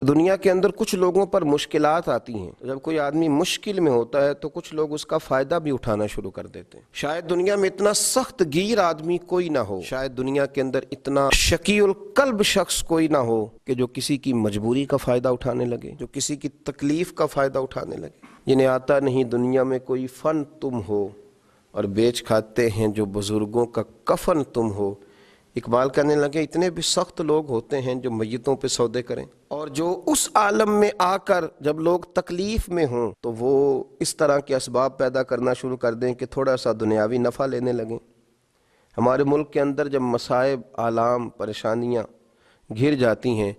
دنیا کے اندر کچھ لوگوں پر مشکلات آتی ہیں، جب کوئی آدمی مشکل میں ہوتا ہے تو کچھ لوگ اس کا فائدہ بھی اٹھانا شروع کر دیتے ہیں۔ شاید دنیا میں اتنا سخت گیر آدمی کوئی نہ ہو، شاید دنیا کے اندر اتنا شقی القلب شخص کوئی نہ ہو کہ جو کسی کی مجبوری کا فائدہ اٹھانے لگے، جو کسی کی تکلیف کا فائدہ اٹھانے لگے۔ جنہیں آتا نہیں دنیا میں کوئی فن تم ہو، اور بیچ کھاتے ہیں جو بزرگوں کا کفن تم ہو۔ اقبال کہنے لگے اتنے بھی سخت لوگ ہوتے ہیں جو میتوں پہ سودے کریں، اور جو اس عالم میں آ کر جب لوگ تکلیف میں ہوں تو وہ اس طرح کے اسباب پیدا کرنا شروع کر دیں کہ تھوڑا سا دنیاوی نفع لینے لگیں۔ ہمارے ملک کے اندر جب مصائب، آلام، پریشانیاں گھر جاتی ہیں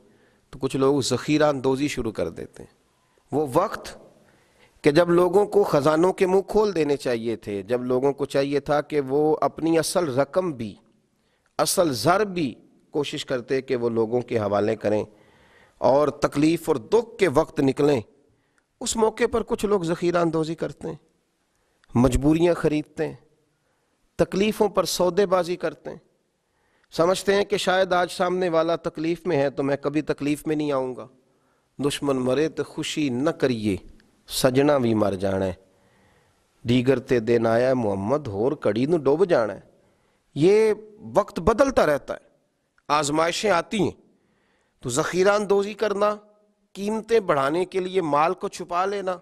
تو کچھ لوگ ذخیرہ اندوزی شروع کر دیتے ہیں۔ وہ وقت کہ جب لوگوں کو خزانوں کے منہ کھول دینے چاہیے تھے، جب لوگوں کو چاہیے تھا کہ وہ اپنی اصل رقم بھی، اصل زر بھی کوشش کرتے کہ وہ لوگوں کے حوالے کریں اور تکلیف اور دکھ کے وقت نکلیں، اس موقع پر کچھ لوگ ذخیرہ اندوزی کرتے ہیں، مجبوریاں خریدتے ہیں، تکلیفوں پر سودے بازی کرتے ہیں، سمجھتے ہیں کہ شاید آج سامنے والا تکلیف میں ہے تو میں کبھی تکلیف میں نہیں آؤں گا۔ دشمن مرے تو خوشی نہ کریے، سجنا بھی مر جانا ہے، دیگر تے دن آیا محمد ہور کڑی نو ڈوب جانا ہے۔ یہ وقت بدلتا رہتا ہے، آزمائشیں آتی ہیں تو ذخیرہ اندوزی کرنا، قیمتیں بڑھانے کے لیے مال کو چھپا لینا،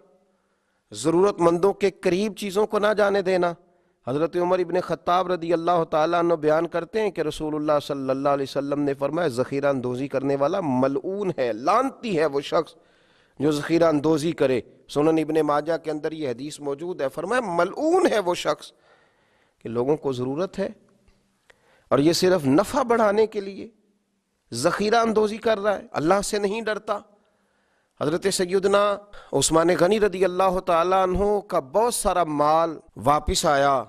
ضرورت مندوں کے قریب چیزوں کو نہ جانے دینا۔ حضرت عمر ابن خطاب رضی اللہ تعالیٰ عنہ بیان کرتے ہیں کہ رسول اللہ صلی اللہ علیہ وسلم نے فرمایا ذخیرہ اندوزی کرنے والا ملعون ہے، لعنتی ہے وہ شخص جو ذخیرہ اندوزی کرے۔ سنن ابن ماجہ کے اندر یہ حدیث موجود ہے، فرمایا ملعون ہے وہ شخص کہ لوگوں کو ضرورت ہے اور یہ صرف نفع بڑھانے کے لیے ذخیرہ اندوزی کر رہا ہے، اللہ سے نہیں ڈرتا۔ حضرت سیدنا عثمان غنی رضی اللہ تعالیٰ عنہ کا بہت سارا مال واپس آیا۔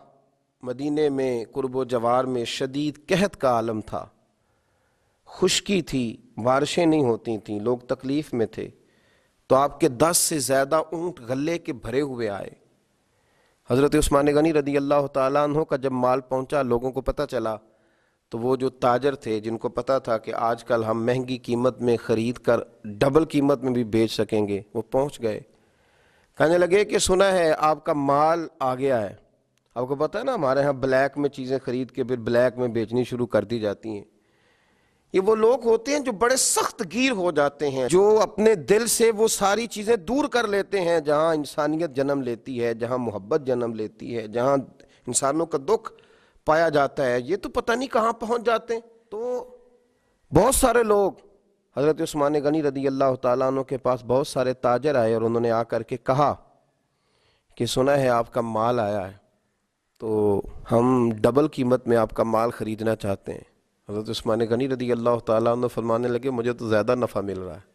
مدینے میں قرب و جوار میں شدید قحط کا عالم تھا، خشکی تھی، بارشیں نہیں ہوتی تھیں، لوگ تکلیف میں تھے، تو آپ کے 10 سے زیادہ اونٹ غلے کے بھرے ہوئے آئے۔ حضرت عثمان غنی رضی اللہ تعالیٰ عنہ کا جب مال پہنچا، لوگوں کو پتہ چلا، تو وہ جو تاجر تھے جن کو پتہ تھا کہ آج کل ہم مہنگی قیمت میں خرید کر ڈبل قیمت میں بھی بیچ سکیں گے، وہ پہنچ گئے، کہنے لگے کہ سنا ہے آپ کا مال آ گیا ہے۔ آپ کو پتہ ہے نا ہمارے ہاں بلیک میں چیزیں خرید کے پھر بلیک میں بیچنی شروع کر دی جاتی ہیں۔ یہ وہ لوگ ہوتے ہیں جو بڑے سخت گیر ہو جاتے ہیں، جو اپنے دل سے وہ ساری چیزیں دور کر لیتے ہیں جہاں انسانیت جنم لیتی ہے، جہاں محبت جنم لیتی ہے، جہاں انسانوں کا دکھ پایا جاتا ہے، یہ تو پتہ نہیں کہاں پہنچ جاتے ہیں۔ تو بہت سارے لوگ حضرت عثمان غنی رضی اللہ تعالیٰ عنہ کے پاس بہت سارے تاجر آئے اور انہوں نے آ کر کے کہا کہ سنا ہے آپ کا مال آیا ہے، تو ہم ڈبل قیمت میں آپ کا مال خریدنا چاہتے ہیں۔ حضرت عثمان غنی رضی اللہ تعالیٰ عنہ فرمانے لگے مجھے تو زیادہ نفع مل رہا ہے۔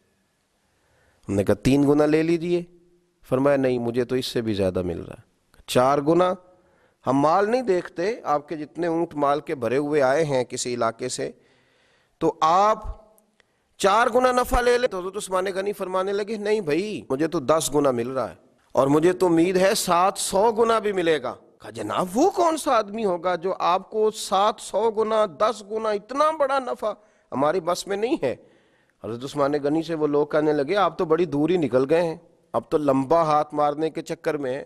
ہم نے کہا 3 گنا لے لیجئے۔ فرمایا نہیں، مجھے تو اس سے بھی زیادہ مل رہا ہے، 4 گنا۔ ہم مال نہیں دیکھتے، آپ کے جتنے اونٹ مال کے بھرے ہوئے آئے ہیں کسی علاقے سے، تو آپ 4 گنا نفع لے لیں۔ تو حضرت عثمان غنی فرمانے لگے نہیں بھائی، مجھے تو 10 گنا مل رہا ہے اور مجھے تو امید ہے 700 گنا بھی ملے گا۔ کہا جناب وہ کون سا آدمی ہوگا جو آپ کو 700 گنا، 10 گنا، اتنا بڑا نفع ہماری بس میں نہیں ہے۔ حضرت عثمان غنی سے وہ لوگ کہنے لگے آپ تو بڑی دور ہی نکل گئے ہیں، اب تو لمبا ہاتھ مارنے کے چکر میں ہیں۔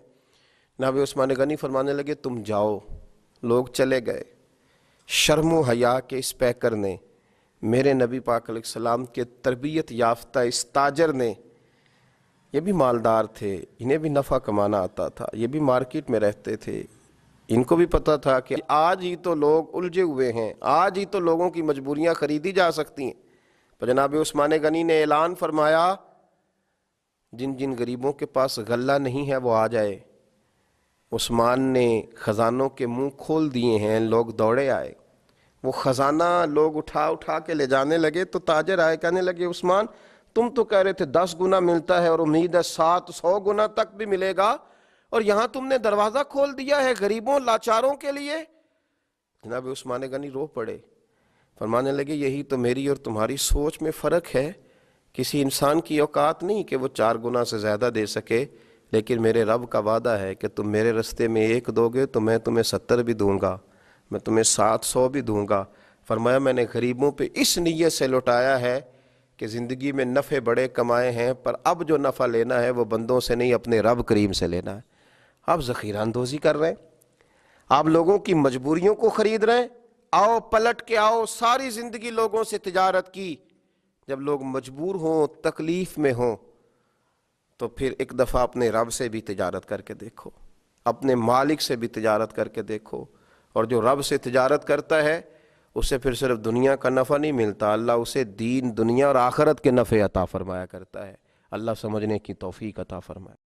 جناب عثمان غنی فرمانے لگے تم جاؤ۔ لوگ چلے گئے۔ شرم و حیا کے اس پیکر نے، میرے نبی پاک علیہ السلام کے تربیت یافتہ اس تاجر نے، یہ بھی مالدار تھے، انہیں بھی نفع کمانا آتا تھا، یہ بھی مارکیٹ میں رہتے تھے، ان کو بھی پتہ تھا کہ آج ہی تو لوگ الجھے ہوئے ہیں، آج ہی تو لوگوں کی مجبوریاں خریدی جا سکتی ہیں۔ پر جناب عثمان غنی نے اعلان فرمایا جن جن غریبوں کے پاس غلہ نہیں ہے وہ آ جائے۔ عثمان نے خزانوں کے منہ کھول دیے ہیں، لوگ دوڑے آئے، وہ خزانہ لوگ اٹھا اٹھا کے لے جانے لگے۔ تو تاجر آئے، کہنے لگے عثمان تم تو کہہ رہے تھے 10 گنا ملتا ہے اور امید ہے 700 گنا تک بھی ملے گا، اور یہاں تم نے دروازہ کھول دیا ہے غریبوں لاچاروں کے لیے۔ جناب عثمان غنی رو پڑے، فرمانے لگے یہی تو میری اور تمہاری سوچ میں فرق ہے۔ کسی انسان کی اوقات نہیں کہ وہ 4 گنا سے زیادہ دے سکے، لیکن میرے رب کا وعدہ ہے کہ تم میرے رستے میں 1 دو گے تو میں تمہیں 70 بھی دوں گا، میں تمہیں 700 بھی دوں گا۔ فرمایا میں نے غریبوں پہ اس نیت سے لوٹایا ہے کہ زندگی میں نفع بڑے کمائے ہیں، پر اب جو نفع لینا ہے وہ بندوں سے نہیں، اپنے رب کریم سے لینا ہے۔ آپ ذخیرہ اندوزی کر رہے ہیں، آپ لوگوں کی مجبوریوں کو خرید رہے ہیں۔ آؤ پلٹ کے آؤ، ساری زندگی لوگوں سے تجارت کی، جب لوگ مجبور ہوں، تکلیف میں ہوں، تو پھر ایک دفعہ اپنے رب سے بھی تجارت کر کے دیکھو، اپنے مالک سے بھی تجارت کر کے دیکھو۔ اور جو رب سے تجارت کرتا ہے اسے پھر صرف دنیا کا نفع نہیں ملتا، اللہ اسے دین، دنیا اور آخرت کے نفع عطا فرمایا کرتا ہے۔ اللہ سمجھنے کی توفیق عطا فرمائے۔